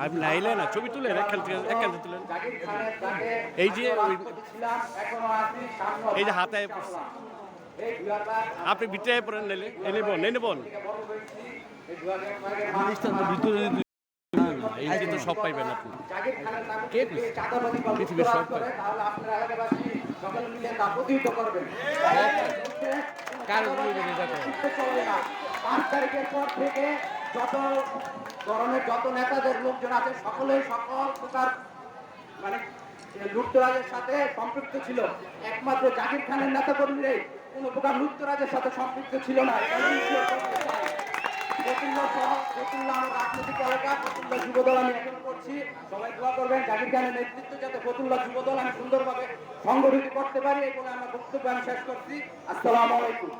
আপনি নাইলে না ছবি তুলেন একখান তুলেন। এই যে হাতে আপনি ভিতরে পড়েন নাইলে এনে বল এই যে তো সব পাইবেন আপনি পৃথিবীর সব যত নেতাদের লোকজন আছে সকলেই সকল প্রকার মানে লুটতরাজের সাথে সম্পৃক্ত ছিল। একমাত্র জাকির খানের নেতা কর্মীরাই কোন প্রকার লুটতরাজের সাথে সম্পৃক্ত ছিল না। আমার রাজনৈতিক এলাকা ফতুল্লাহ যুবদল আমি এখন করছি, সবাই দোয়া করবেন জাকির খানের নেতৃত্বে যাতে ফতুল্লাহ যুবদল আমি সুন্দরভাবে সংগঠিত করতে পারি। এই বলে আমার বক্তব্য আমি শেষ করছি। আসসালামু আলাইকুম।